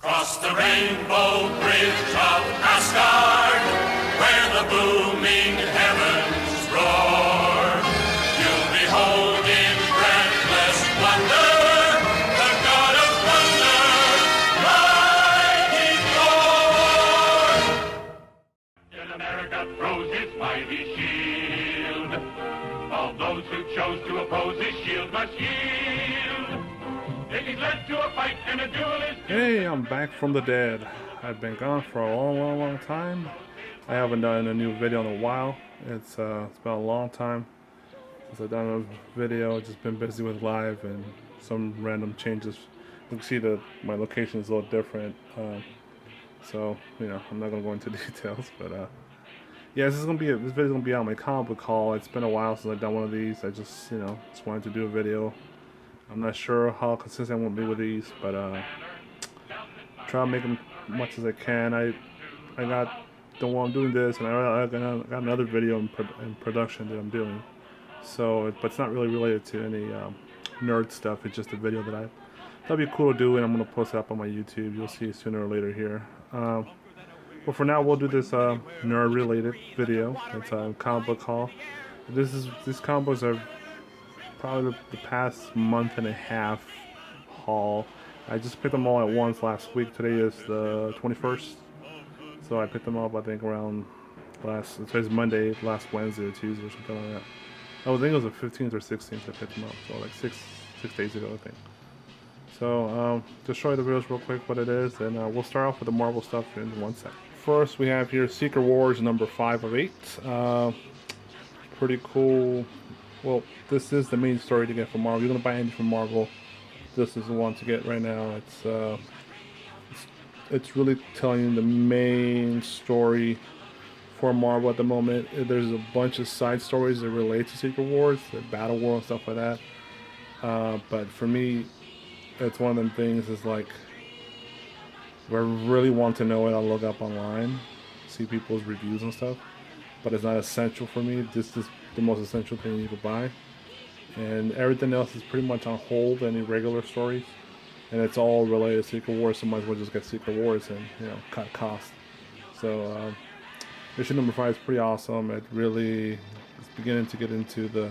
Across the rainbow bridge of Asgard, where the booming heavens roar, you'll behold in breathless wonder the god of thunder, mighty Thor. In America throws his mighty shield. All those who chose to oppose his shield must yield. If he's led to a fight and a duel is... Hey, I'm back from the dead. I've been gone for a long time. I haven't done a new video in a while. It's been a long time since I've done a video. I've just been busy with live and some random changes. You can see that my location is a little different. So, you know, I'm not gonna go into details, but yeah, this video is gonna be on my comic book haul. It's been a while since I've done one of these. I just, you know, just wanted to do a video. I'm not sure how consistent I won't be with these, but try to make them as much as I can. I got the one I'm doing this, and I got another video in production that I'm doing. So, but it's not really related to any nerd stuff. It's just a video that that'd be cool to do, and I'm gonna post it up on my YouTube. You'll see it sooner or later here. But for now, we'll do this nerd-related video. It's a comic book haul. These comic books are probably the past month and a half haul. I just picked them all at once last week. Today is the 21st, so I picked them up I think around today's Monday, last Wednesday or Tuesday or something like that. I think it was the 15th or 16th I picked them up, so like six days ago I think. So just show you the videos real quick what it is, and we'll start off with the Marvel stuff in one sec. First we have here Secret Wars number 5 of 8. Pretty cool. Well, this is the main story to get from Marvel. You're gonna buy anything from Marvel, this is the one to get right now. It's really telling you the main story for Marvel at the moment. There's a bunch of side stories that relate to Secret Wars, the Battle World, stuff like that. But for me, it's one of them things. Is like, if I really want to know it, I'll look up online, see people's reviews and stuff. But it's not essential for me. This is the most essential thing you could buy, and everything else is pretty much on hold. Any regular stories, and it's all related to Secret Wars, so might as well just get Secret Wars and, you know, cut costs. So issue number 5 is pretty awesome. It really is beginning to get into the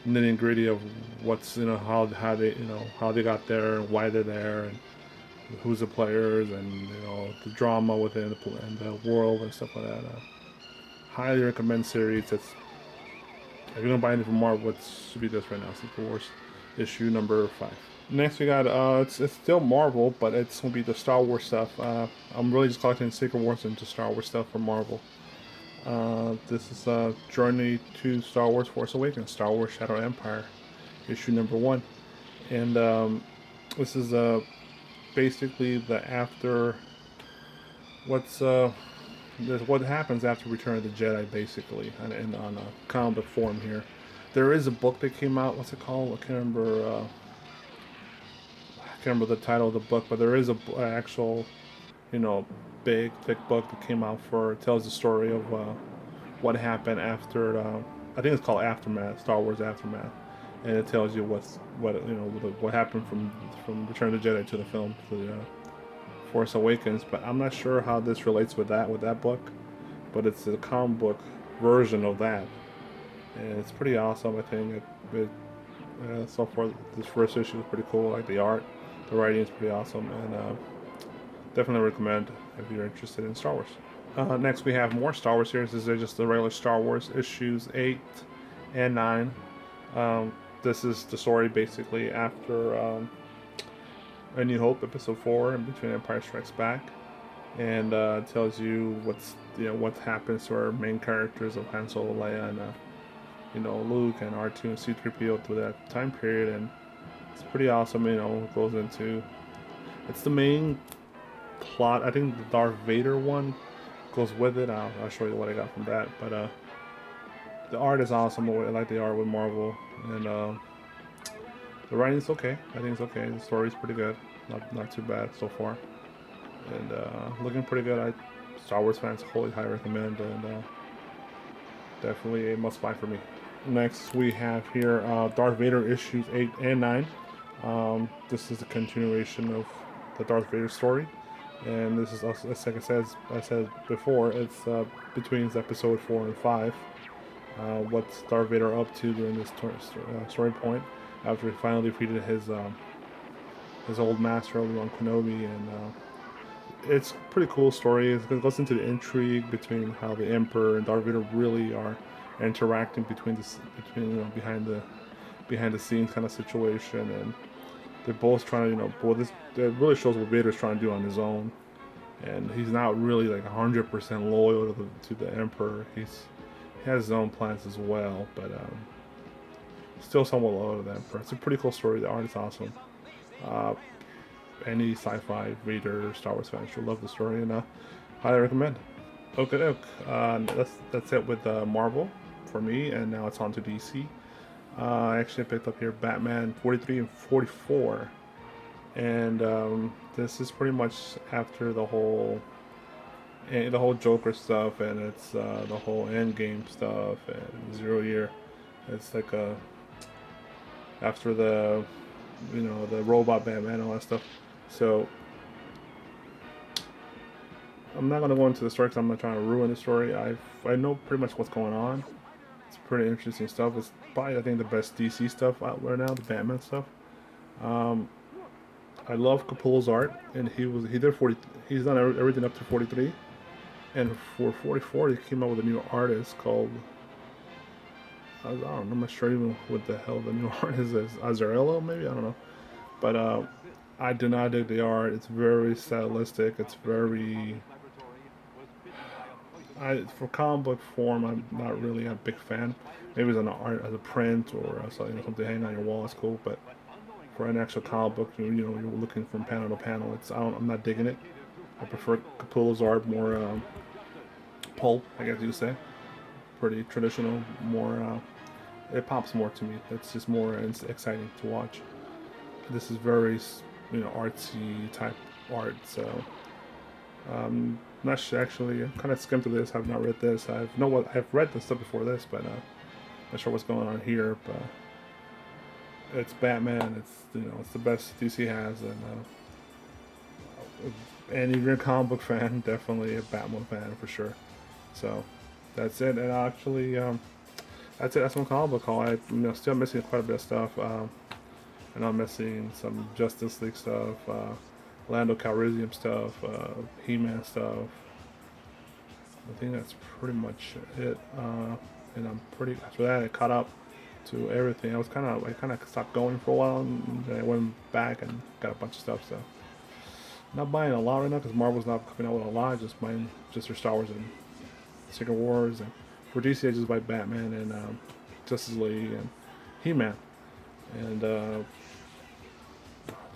nitty gritty of what's, you know, how they got there, why they're there, and who's the players, and, you know, the drama within the world and stuff like that. Highly recommend series. If you're gonna buy anything from Marvel, it should be this right now, Secret Wars issue number 5. Next we got it's still Marvel, but it's gonna be the Star Wars stuff. I'm really just collecting Secret Wars and just Star Wars stuff from Marvel. This is Journey to Star Wars Force Awakens, Star Wars Shadow Empire, issue number 1, and this is basically the after what happens after Return of the Jedi, basically, and on a comic book form here. There is a book that came out. What's it called? I can't remember the title of the book, but there is a actual, you know, big thick book that came out tells the story of what happened after. I think it's called Aftermath, Star Wars Aftermath, and it tells you what happened from Return of the Jedi to the film, to the Force Awakens. But I'm not sure how this relates with that book, but it's a comic book version of that, and it's pretty awesome. I think so far this first issue is pretty cool. I like the art, the writing is pretty awesome, and definitely recommend if you're interested in Star Wars. Next we have more Star Wars series. These are just the regular Star Wars issues 8 and 9. This is the story basically after A New Hope, Episode 4, and Between Empire Strikes Back, and tells you what happens to our main characters of Han Solo, Leia, and Luke and R2 and C-3PO through that time period, and it's pretty awesome. It goes into, it's the main plot. I think the Darth Vader one goes with it. I'll show you what I got from that, but the art is awesome. I like the art with Marvel, and the writing's okay. I think it's okay. The story's pretty good. Not too bad so far, and looking pretty good. Star Wars fans wholly high recommend, and definitely a must buy for me. Next we have here Darth Vader issues 8 and 9. This is a continuation of the Darth Vader story. And this is also, like I said before, it's between episode 4 and 5. What's Darth Vader up to during this story point after he finally defeated his old master Obi-Wan Kenobi, and it's a pretty cool story. It goes into the intrigue between how the Emperor and Darth Vader really are interacting between behind the scenes kind of situation, and they're both trying to it really shows what Vader's trying to do on his own, and he's not really like 100% loyal to the Emperor. He has his own plans as well, but still somewhat loyal to the Emperor. It's a pretty cool story. The art is awesome. Any sci-fi Vader Star Wars fan should love the story, and highly recommend. Okay, that's it with Marvel for me, and now it's on to DC. I actually picked up here Batman 43 and 44, and this is pretty much after the whole Joker stuff, and it's the whole Endgame stuff and 0 Year. It's like after the the robot Batman and all that stuff. So I'm not gonna go into the story because I'm not trying to ruin the story. I know pretty much what's going on. It's pretty interesting stuff. It's probably, I think, the best DC stuff out there now, the Batman stuff. I love Capullo's art, and he's done everything up to 43, and for 44 he came out with a new artist called, I don't know, I'm not sure even what the hell the new artist is. Azzarello, maybe, I don't know. But I do not dig the art. It's very stylistic. It's very for comic book form, I'm not really a big fan. Maybe as an art, as a print, or something to hang on your wall is cool. But for an actual comic book, you're looking from panel to panel. I'm not digging it. I prefer Capullo's art, more pulp, I guess you could say. Pretty traditional, more. It pops more to me. It's just more exciting to watch. This is very, artsy type art. So, not sure, actually. I kind of skimmed through this. I've not read this. I've read the stuff before this, but not sure what's going on here. But it's Batman. It's the best DC has, and if you're a comic book fan, definitely a Batman fan for sure. So that's it. And actually, that's it. That's my comic book haul. I'm still missing quite a bit of stuff. And I'm missing some Justice League stuff, Lando Calrissian stuff, He-Man stuff. I think that's pretty much it. And after that, I caught up to everything. I kind of stopped going for a while, and then I went back and got a bunch of stuff. So, not buying a lot right now because Marvel's not coming out with a lot. Just buying their Star Wars and Secret Wars, and for DC, I just buy Batman and Justice League and He-Man. And I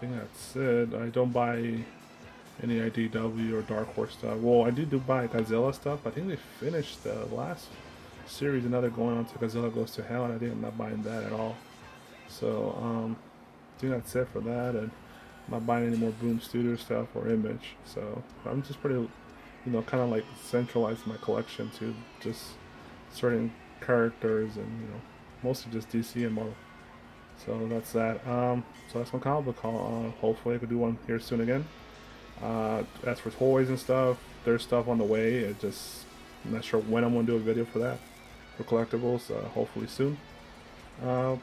think that's it. I don't buy any IDW or Dark Horse stuff. Well, I do buy Godzilla stuff. I think they finished the last series, and now they're going on to Godzilla Goes to Hell, and I think I'm not buying that at all. So I think that's it for that, and I'm not buying any more Boom Studio stuff or Image. So I'm just pretty, kind of like centralizing my collection to just certain characters, and mostly just DC and Marvel. So that's that. So that's my comic book haul. Hopefully I could do one here soon again. As for toys and stuff, there's stuff on the way. I'm not sure when I'm going to do a video for that, for collectibles. Hopefully soon. Yeah,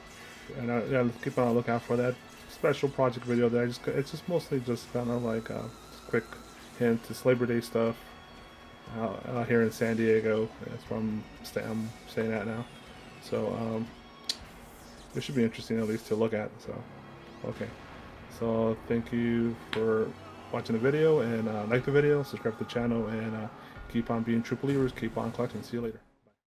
let's keep on a lookout for that special project video. It's just mostly just kind of like a quick hint to Labor Day stuff out here in San Diego. That's where I'm staying at now. So it should be interesting at least to look at. So okay, so thank you for watching the video, and like the video, subscribe to the channel, and keep on being true believers, keep on collecting. See you later.